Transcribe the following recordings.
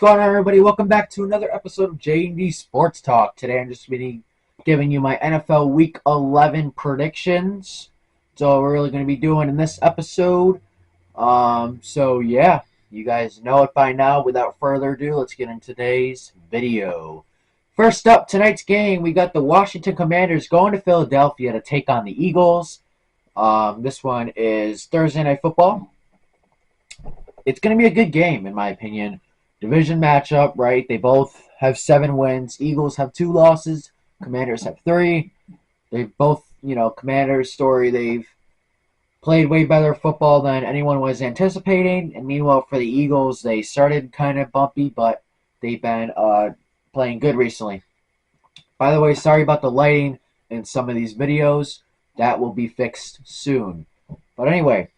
What's going on, everybody? Welcome back to another episode of J&D Sports Talk. Today I'm just be giving you my NFL Week 11 predictions. That's all we're really going to be doing in this episode. So you guys know it by now. Without further ado, let's get into today's video. First up, tonight's game, we got the Washington Commanders going to Philadelphia to take on the Eagles. This one is Thursday Night Football. It's going to be a good game, in my opinion. Division matchup, right? They both have 7 wins. Eagles have 2 losses. Commanders have 3. They've both, Commanders' story, they've played way better football than anyone was anticipating. And meanwhile, for the Eagles, they started kind of bumpy, but they've been playing good recently. By the way, sorry about the lighting in some of these videos. That will be fixed soon. But anyway,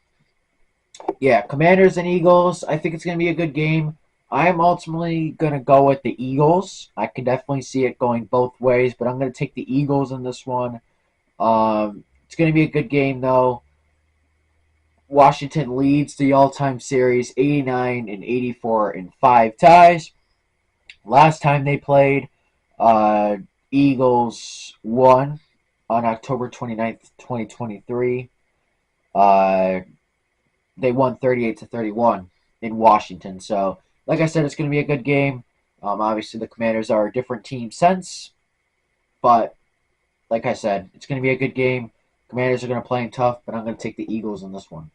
yeah, Commanders and Eagles, I think it's going to be a good game. I'm ultimately going to go with the Eagles. I can definitely see it going both ways, but I'm going to take the Eagles in this one. It's going to be a good game, though. Washington leads the all-time series 89 and 84 in 5 ties. Last time they played, Eagles won on October 29th, 2023. They won 38-31 in Washington, so like I said, it's going to be a good game. Obviously, the Commanders are a different team since, but like I said, it's going to be a good game. Commanders are going to play tough, but I'm going to take the Eagles in this one.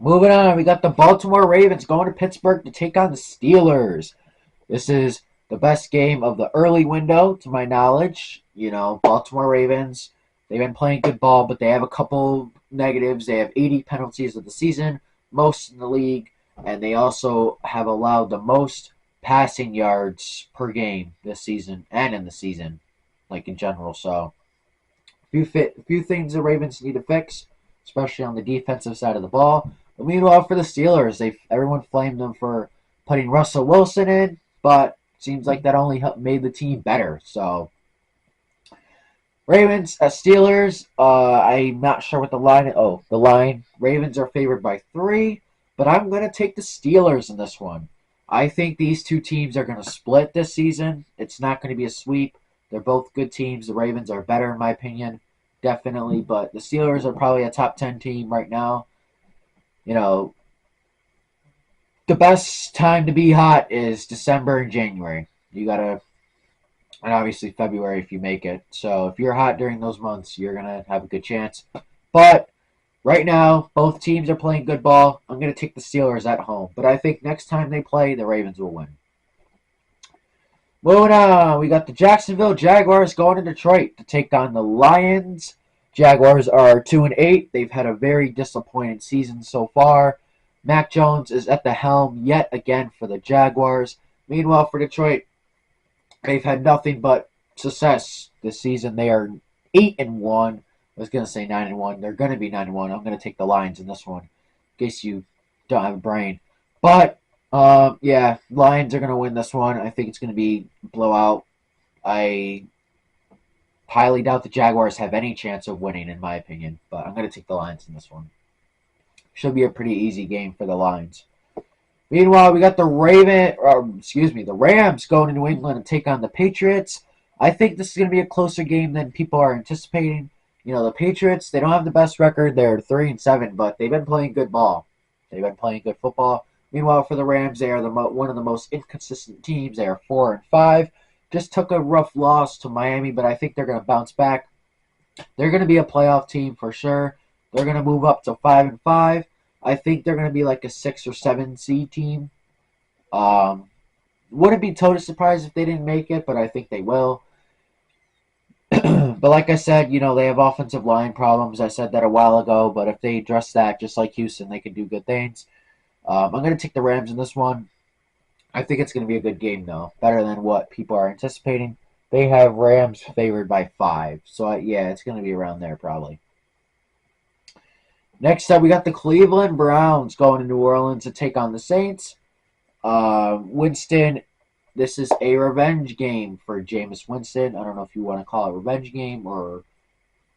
Moving on, we got the Baltimore Ravens going to Pittsburgh to take on the Steelers. This is the best game of the early window, to my knowledge. Baltimore Ravens, they've been playing good ball, but they have a couple negatives. They have 80 penalties of the season, most in the league. And they also have allowed the most passing yards per game this season and in the season, like in general. So, a few things the Ravens need to fix, especially on the defensive side of the ball. But meanwhile, for the Steelers, everyone flamed them for putting Russell Wilson in, but it seems like that only made the team better. So, Ravens at Steelers. I'm not sure what the line is. Oh, the line. Ravens are favored by 3. But I'm going to take the Steelers in this one. I think these two teams are going to split this season. It's not going to be a sweep. They're both good teams. The Ravens are better, in my opinion, definitely. But the Steelers are probably a top 10 team right now. The best time to be hot is December and January. And obviously February if you make it. So if you're hot during those months, you're going to have a good chance. But right now, both teams are playing good ball. I'm going to take the Steelers at home. But I think next time they play, the Ravens will win. Moving on, we got the Jacksonville Jaguars going to Detroit to take on the Lions. Jaguars are 2-8. They've had a very disappointing season so far. Mac Jones is at the helm yet again for the Jaguars. Meanwhile, for Detroit, they've had nothing but success this season. They are 8-1. I was going to say 9-1. They're going to be 9-1. I'm going to take the Lions in this one, in case you don't have a brain. But, Lions are going to win this one. I think it's going to be blowout. I highly doubt the Jaguars have any chance of winning, in my opinion. But I'm going to take the Lions in this one. Should be a pretty easy game for the Lions. Meanwhile, we got the Rams going to New England to take on the Patriots. I think this is going to be a closer game than people are anticipating. The Patriots, they don't have the best record. They're 3-7, but they've been playing good ball. They've been playing good football. Meanwhile, for the Rams, they are one of the most inconsistent teams. They are 4-5. Just took a rough loss to Miami, but I think they're going to bounce back. They're going to be a playoff team for sure. They're going to move up to 5-5. I think they're going to be like a 6 or 7 seed team. Wouldn't be totally surprised if they didn't make it, but I think they will. But like I said, they have offensive line problems. I said that a while ago, but if they address that, just like Houston, they can do good things. I'm going to take the Rams in this one. I think it's going to be a good game, though. Better than what people are anticipating. They have Rams favored by 5. So, it's going to be around there probably. Next up, we got the Cleveland Browns going to New Orleans to take on the Saints. Winston, this is a revenge game for Jameis Winston. I don't know if you want to call it a revenge game or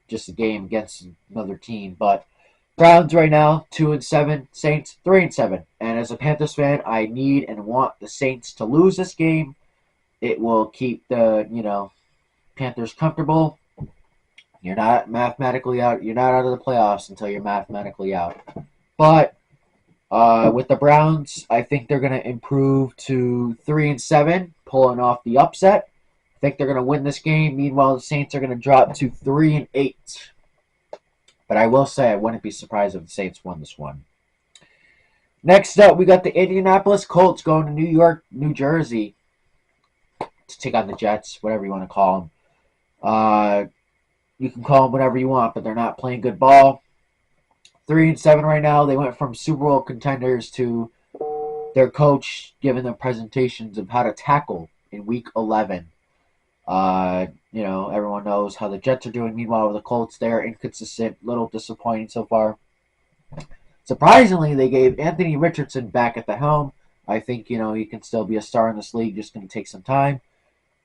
just a game against another team, but Browns right now 2-7, Saints 3-7. And as a Panthers fan, I need and want the Saints to lose this game. It will keep the Panthers comfortable. You're not mathematically out. You're not out of the playoffs until you're mathematically out. But with the Browns, I think they're going to improve to 3-7, pulling off the upset. I think they're going to win this game. Meanwhile, the Saints are going to drop to 3-8. But I will say I wouldn't be surprised if the Saints won this one. Next up, we got the Indianapolis Colts going to New York, New Jersey to take on the Jets, whatever you want to call them. You can call them whatever you want, but they're not playing good ball. 3-7 right now. They went from Super Bowl contenders to their coach giving them presentations of how to tackle in Week 11. Everyone knows how the Jets are doing. Meanwhile, with the Colts, they're inconsistent, little disappointing so far. Surprisingly, they gave Anthony Richardson back at the helm. I think, he can still be a star in this league, just going to take some time.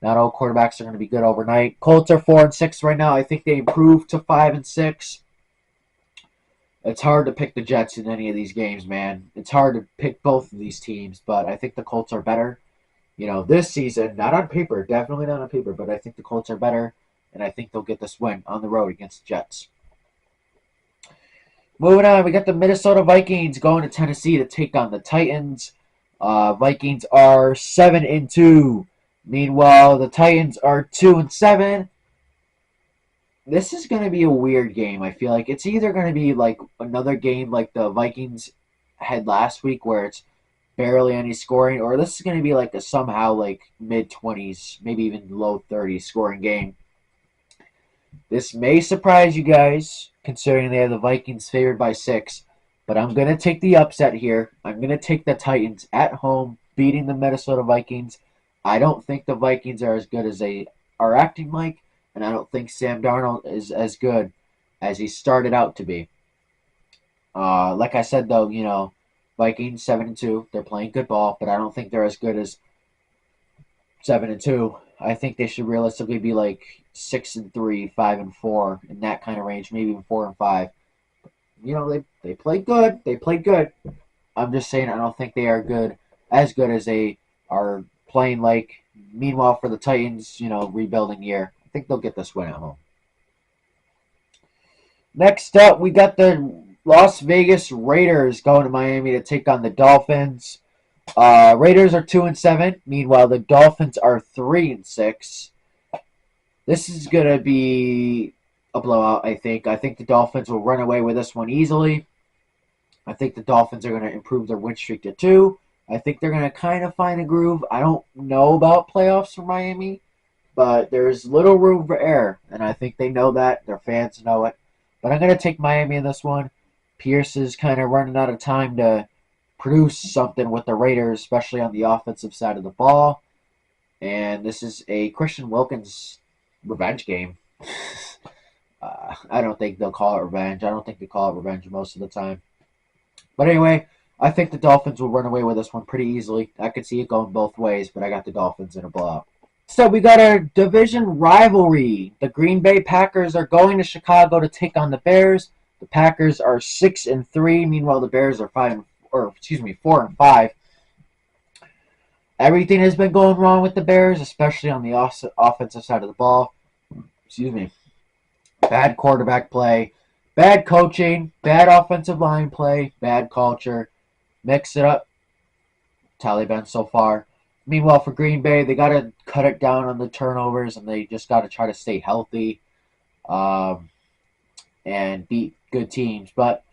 Not all quarterbacks are going to be good overnight. Colts are 4-6 right now. I think they improved to 5-6. It's hard to pick the Jets in any of these games, man. It's hard to pick both of these teams, but I think the Colts are better. This season, not on paper, definitely not on paper, but I think the Colts are better, and I think they'll get this win on the road against the Jets. Moving on, we got the Minnesota Vikings going to Tennessee to take on the Titans. Vikings are 7-2. Meanwhile, the Titans are 2-7. This is going to be a weird game. I feel like it's either going to be like another game like the Vikings had last week, where it's barely any scoring, or this is going to be like a somehow like mid-20s, maybe even low 30s scoring game. This may surprise you guys, considering they have the Vikings favored by 6, but I'm going to take the upset here. I'm going to take the Titans at home, beating the Minnesota Vikings. I don't think the Vikings are as good as they are acting like, and I don't think Sam Darnold is as good as he started out to be. Like I said, though, Vikings 7-2. They're playing good ball, but I don't think they're as good as 7-2. I think they should realistically be like 6-3, 5-4 in that kind of range, maybe even 4-5. They played good. They played good. I'm just saying I don't think they are as good as they are playing like. Meanwhile, for the Titans, rebuilding year, I think they'll get this win at home. Next up, we got the Las Vegas Raiders going to Miami to take on the Dolphins. Raiders are 2-7. Meanwhile, the Dolphins are 3-6. This is gonna be a blowout. I think. I think the Dolphins will run away with this one easily. I think the Dolphins are going to improve their win streak to 2. I think they're going to kind of find a groove. I don't know about playoffs for Miami, but there's little room for error, and I think they know that. Their fans know it. But I'm going to take Miami in this one. Pierce is kind of running out of time to produce something with the Raiders, especially on the offensive side of the ball. And this is a Christian Wilkins revenge game. I don't think they'll call it revenge. I don't think they call it revenge most of the time. But anyway, I think the Dolphins will run away with this one pretty easily. I could see it going both ways, but I got the Dolphins in a blowout. So we got a division rivalry. The Green Bay Packers are going to Chicago to take on the Bears. The Packers are 6-3. Meanwhile, the Bears are 4-5. Everything has been going wrong with the Bears, especially on the offensive side of the ball. Bad quarterback play, bad coaching, bad offensive line play, bad culture. Mix it up. Taliban so far. Meanwhile, for Green Bay, they got to cut it down on the turnovers, and they just got to try to stay healthy and beat good teams. But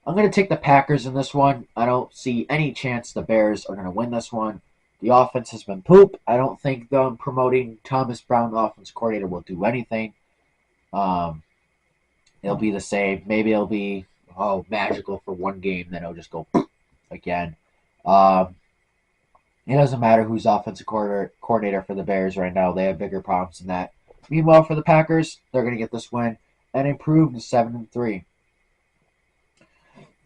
I'm going to take the Packers in this one. I don't see any chance the Bears are going to win this one. The offense has been poop. I don't think them promoting Thomas Brown, the offense coordinator, will do anything. It'll be the same. Maybe it'll be magical for one game, then it'll just go again. It doesn't matter who's offensive coordinator for the Bears right now. They have bigger problems than that. Meanwhile, for the Packers, they're going to get this win and improve to 7-3.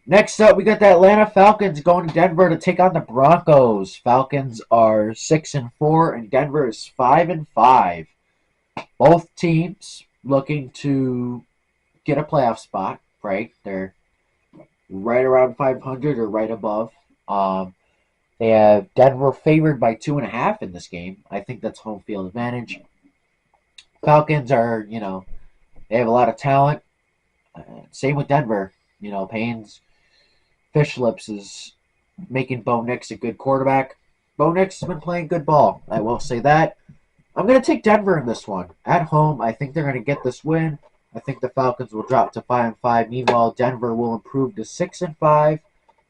Next up, we got the Atlanta Falcons going to Denver to take on the Broncos. Falcons are 6-4, and Denver is 5-5. Both teams looking to get a playoff spot, right? They're right around 500 or right above. They have Denver favored by 2.5 in this game. I think that's home field advantage. Falcons are, they have a lot of talent. Same with Denver. Payne's Fish Lips is making Bo Nix a good quarterback. Bo Nix has been playing good ball. I will say that. I'm going to take Denver in this one. At home, I think they're going to get this win. I think the Falcons will drop to 5-5. Meanwhile, Denver will improve to 6-5.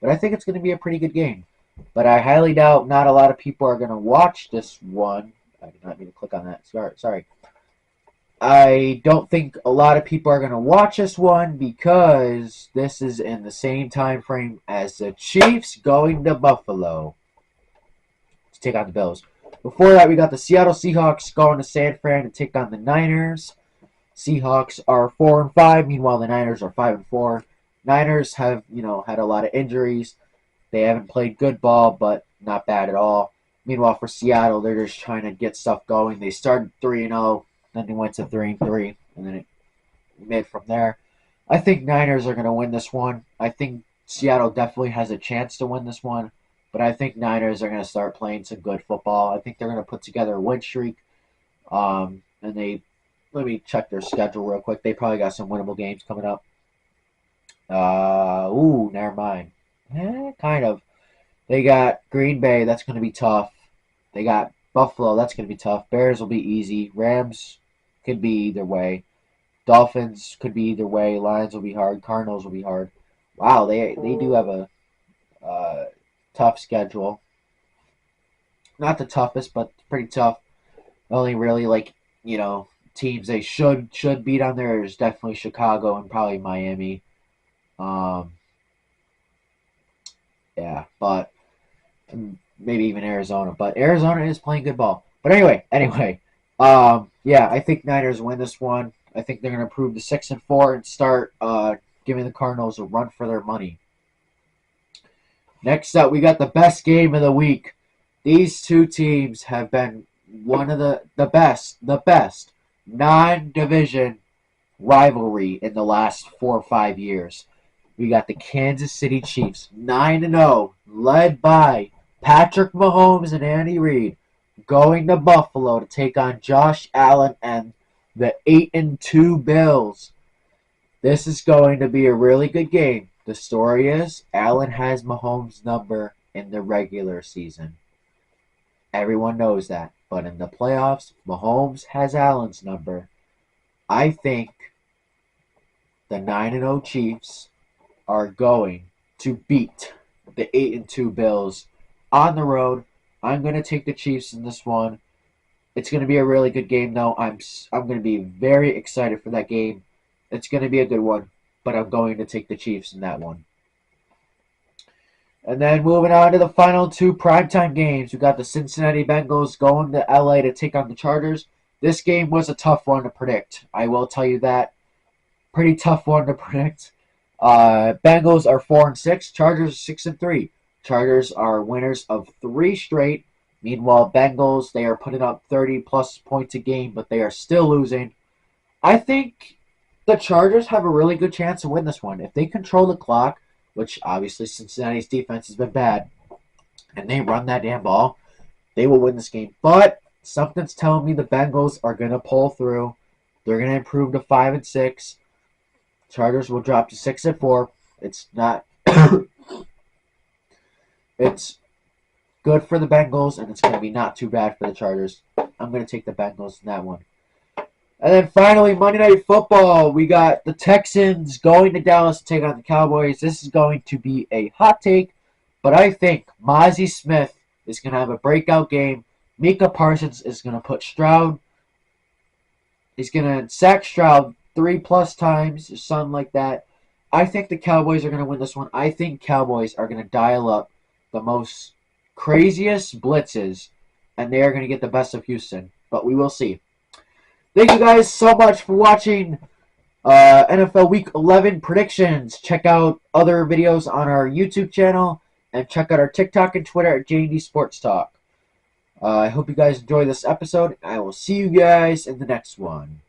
But I think it's going to be a pretty good game. But I highly doubt not a lot of people are going to watch this one. I did not mean to click on that. Sorry. I don't think a lot of people are going to watch this one because this is in the same time frame as the Chiefs going to Buffalo to take on the Bills. Before that, we got the Seattle Seahawks going to San Fran to take on the Niners. Seahawks are 4-5. Meanwhile, the Niners are 5-4. Niners have, had a lot of injuries. They haven't played good ball, but not bad at all. Meanwhile, for Seattle, they're just trying to get stuff going. They started 3-0, then they went to 3-3, and then it made from there. I think Niners are going to win this one. I think Seattle definitely has a chance to win this one, but I think Niners are going to start playing some good football. I think they're going to put together a win streak. And let me check their schedule real quick. They probably got some winnable games coming up. Never mind. Kind of. They got Green Bay. That's going to be tough. They got Buffalo. That's going to be tough. Bears will be easy. Rams could be either way. Dolphins could be either way. Lions will be hard. Cardinals will be hard. Wow, they do have a tough schedule. Not the toughest, but pretty tough. Only really teams they should beat on there is definitely Chicago and probably Miami. Yeah, but maybe even Arizona. But Arizona is playing good ball. But anyway, yeah, I think Niners win this one. I think they're going to improve to 6-4 and start giving the Cardinals a run for their money. Next up, we got the best game of the week. These two teams have been one of the best non-division rivalry in the last 4 or 5 years. We got the Kansas City Chiefs, 9-0, led by Patrick Mahomes and Andy Reid, going to Buffalo to take on Josh Allen and the 8-2 Bills. This is going to be a really good game. The story is Allen has Mahomes' number in the regular season. Everyone knows that. But in the playoffs, Mahomes has Allen's number. I think the 9-0 Chiefs are going to beat the 8-2 Bills on the road. I'm going to take the Chiefs in this one. It's going to be a really good game, though. I'm going to be very excited for that game. It's going to be a good one, but I'm going to take the Chiefs in that one. And then moving on to the final two primetime games, we got the Cincinnati Bengals going to LA to take on the Chargers. This game was a tough one to predict. I will tell you that. Pretty tough one to predict. Bengals are 4-6. Chargers 6-3. Chargers are winners of 3 straight. Meanwhile, Bengals, they are putting up 30-plus points a game, but they are still losing. I think the Chargers have a really good chance to win this one. If they control the clock, which obviously Cincinnati's defense has been bad, and they run that damn ball, they will win this game. But something's telling me the Bengals are going to pull through. They're going to improve to 5-6. Chargers will drop to 6-4. It's not. It's good for the Bengals, and it's going to be not too bad for the Chargers. I'm going to take the Bengals in that one. And then finally, Monday Night Football. We got the Texans going to Dallas to take on the Cowboys. This is going to be a hot take, but I think Mozzie Smith is going to have a breakout game. Micah Parsons is going to put Stroud. He's going to sack Stroud 3+ times or something like that. I think the Cowboys are going to win this one. I think Cowboys are going to dial up the most craziest blitzes, and they are going to get the best of Houston. But we will see. Thank you guys so much for watching NFL Week 11 predictions. Check out other videos on our YouTube channel, and check out our TikTok and Twitter at J&D Sports Talk. I hope you guys enjoy this episode. I will see you guys in the next one.